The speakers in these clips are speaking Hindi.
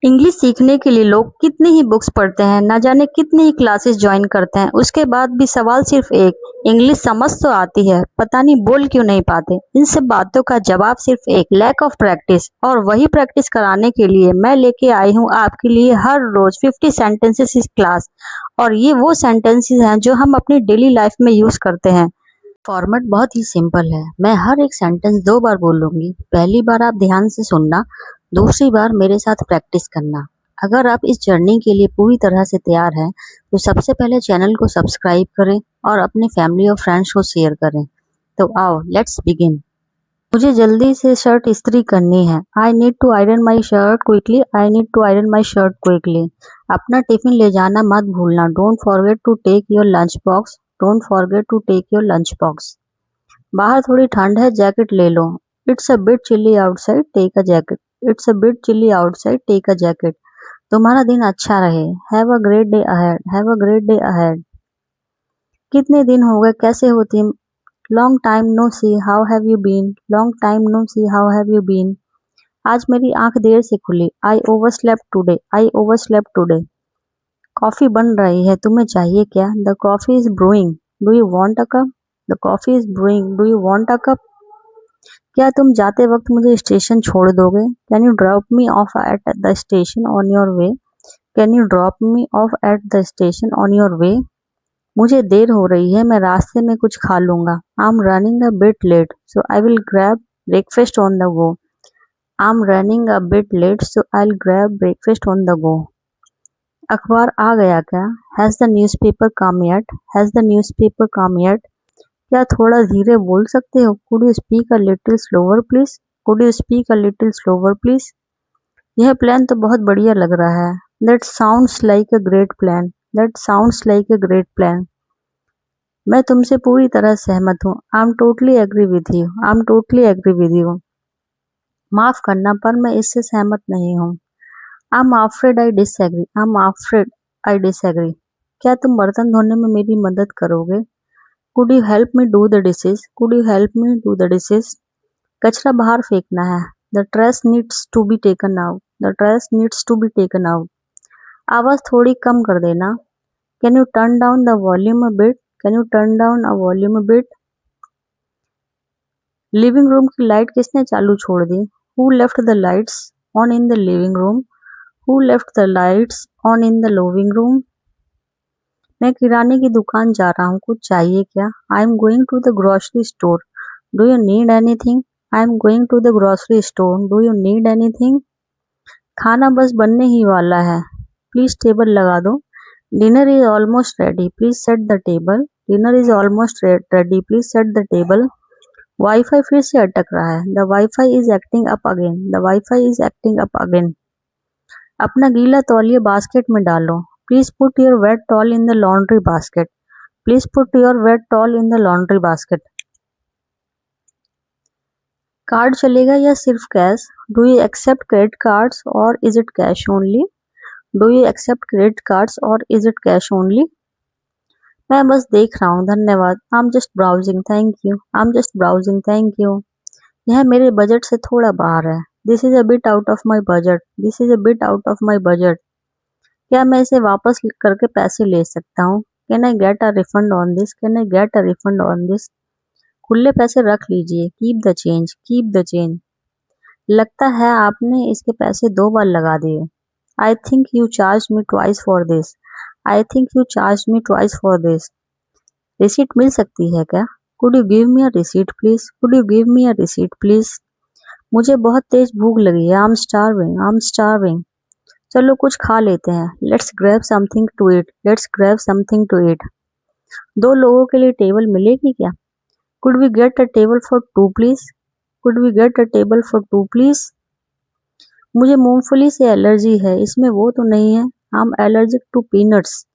इंग्लिश सीखने के लिए लोग कितनी ही बुक्स पढ़ते हैं, ना जाने कितनी ही क्लासेस ज्वाइन करते हैं, उसके बाद भी सवाल सिर्फ एक, इंग्लिश समझ तो आती है, पता नहीं बोल क्यों नहीं पाते। इन सब बातों का जवाब सिर्फ एक, लैक ऑफ प्रैक्टिस। और वही प्रैक्टिस कराने के लिए मैं लेके आई हूँ आपके लिए हर रोज 50 सेंटेंसेस इस क्लास। और ये वो सेंटेंसेस हैं जो हम अपनी डेली लाइफ में यूज करते हैं। फॉर्मेट बहुत ही सिंपल है। मैं हर एक सेंटेंस 2 बार बोलूंगी। पहली बार आप ध्यान से सुनना, दूसरी बार मेरे साथ प्रैक्टिस करना। अगर आप इस जर्नी के लिए पूरी तरह से तैयार हैं, तो सबसे पहले चैनल को सब्सक्राइब करें और अपने फैमिली और फ्रेंड्स को शेयर करें। तो आओ लेट्स बिगिन। मुझे जल्दी से शर्ट इस्त्री करनी है। I need to iron my shirt quickly. I need to iron my shirt quickly. अपना टिफिन ले जाना मत भूलना। Don't forget to take your lunch box. Don't forget to take your lunch box. बाहर थोड़ी ठंड है, जैकेट ले लो। It's a bit chilly outside, take a jacket. It's a bit chilly outside, take a jacket. तुम्हारा दिन अच्छा रहे। Have a great day ahead. Have a great day ahead. कितने दिन हो गए, कैसे हो तुम? Long time no see, how have you been? Long time no see, how have you been? आज मेरी आंख देर से खुली। I overslept today. I overslept today. Coffee बन रही है, तुम्हें चाहिए क्या? The coffee is brewing, do you want a cup? The coffee is brewing, do you want a cup? क्या तुम जाते वक्त मुझे स्टेशन छोड़ दोगे? Can you drop me of at the station on your way? Can you drop me of at the station on your way? मुझे देर हो रही है, मैं रास्ते में कुछ खा लूंगा। I am running a bit late, so I will grab breakfast on the go. I am running a bit late, so I will grab breakfast on the go. अखबार आ गया क्या? Has the newspaper come yet? Has the newspaper come yet? क्या थोड़ा धीरे बोल सकते हो? Could you speak a little slower please? Could you speak a little slower please? यह प्लान तो बहुत बढ़िया लग रहा है। That sounds like a great plan. That sounds like a great plan. मैं तुमसे पूरी तरह सहमत हूँ। I am totally agree with you. I am totally agree with you. माफ करना, पर मैं इससे सहमत नहीं हूँ। I am afraid I disagree. I am afraid I disagree. क्या तुम बर्तन धोने में मेरी मदद करोगे? Could you help me do the dishes? Could you help me do the dishes? कचरा बाहर फेंकना है। The trash needs to be taken out. The trash needs to be taken out. आवाज थोड़ी कम कर देना। Can you turn down the volume a bit? Can you turn down a volume a bit? Living room की लाइट किसने चालू छोड़ दी? Who left the lights on in the living room? Who left the lights on in the living room? मैं किराने की दुकान जा रहा हूँ, कुछ चाहिए क्या? I am going to the grocery store. Do you need anything? I am going to the grocery store. Do you need anything? खाना बस बनने ही वाला है, प्लीज टेबल लगा दो। Dinner is almost ready, please set the table. Dinner is almost ready, please set the table. Wifi फिर से अटक रहा है। The wifi is acting up again. The wifi is acting up again. अपना गीला तौलिया बास्केट में डालो। Please put your wet towel in the laundry basket. Please put your wet towel in the laundry basket. Card चलेगा या सिर्फ cash? Do you accept credit cards or is it cash only? Do you accept credit cards or is it cash only? मैं बस देख रहा हूँ, धन्यवाद। I am just browsing, thank you. I am just browsing, thank you. यह मेरे बजट से थोड़ा बाहर है। This is a bit out of my budget. This is a bit out of my budget. क्या मैं इसे वापस करके पैसे ले सकता हूँ? Can I get a refund on this? Can I get a refund on this? खुले पैसे रख लीजिए, keep the change, keep the change. लगता है आपने इसके पैसे 2 बार लगा दिए। I think you charge me twice for this. I think you charge me twice for this. Receipt मिल सकती है क्या? Could you give me a receipt please? Could you give me a receipt please? मुझे बहुत तेज भूख लगी है। I am starving, I am starving. चलो कुछ खा लेते हैं। Let's grab something to eat. Let's grab something to eat. 2 लोगों के लिए टेबल मिलेगी क्या? Could we get a table for 2 please? Could we get a table for 2 please? मुझे मूंगफली से एलर्जी है, इसमें वो तो नहीं है? I am allergic to peanuts.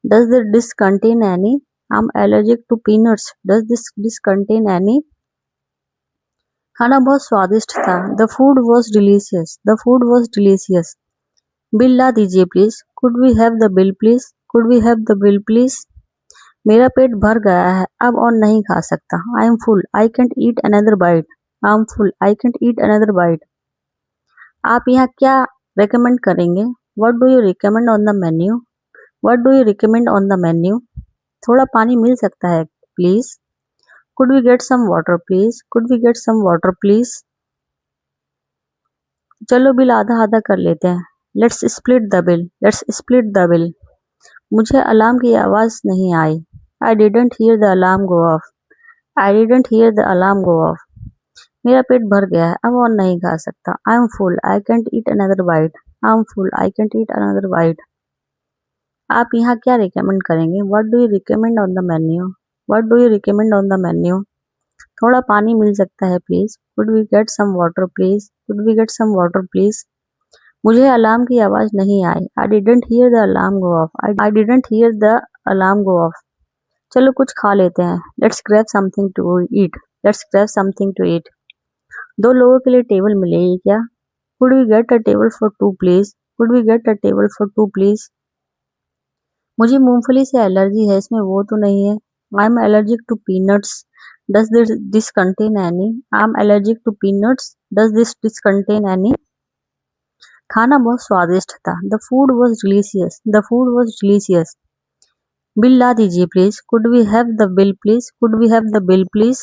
Does the dish contain any? I am allergic to peanuts. Does this dish contain any? खाना बहुत स्वादिष्ट था। The food was delicious. The food was delicious. Bill ला दीजिए please. Could we have the bill please? Could we have the bill please? मेरा पेट भर गया है, अब और नहीं खा सकता। I am full, I can't eat another bite. I am full, I can't eat another bite. आप यहाँ क्या रिकमेंड करेंगे। What do you recommend on the menu? What do you recommend on the menu? थोड़ा पानी मिल सकता है please? Could we get some water please? Could we get some water please? चलो बिल आधा आधा कर लेते हैं। Let's split the bill. Let's split the bill. मुझे अलार्म की आवाज नहीं आई। I didn't hear the alarm go off. I didn't hear the alarm go off. मेरा पेट भर गया है, अब और नहीं खा सकता। I am full, I can't eat another bite. I am full, I can't eat another bite. आप यहाँ क्या रिकमेंड करेंगे? What do you recommend on the menu? What do you recommend on the menu? थोड़ा पानी मिल सकता है please? Could we get some water please? Could we get some water please? मुझे अलार्म की आवाज नहीं आई। I didn't hear the alarm go off. I didn't hear the alarm go off. चलो कुछ खा लेते हैं। Let's grab something to eat. Let's grab something to eat. 2 लोगों के लिए टेबल मिलेगी क्या? Could we get a table for 2 please? Could we get a table for 2 please? मुझे मूंगफली से एलर्जी है, इसमें वो तो नहीं है? I am allergic to peanuts. Does this contain any? I am allergic to peanuts. Does this contain any? खाना बहुत स्वादिष्ट था। The food was delicious. The food was delicious. Bill ला दीजिए please. Could we have the bill please? Could we have the bill please?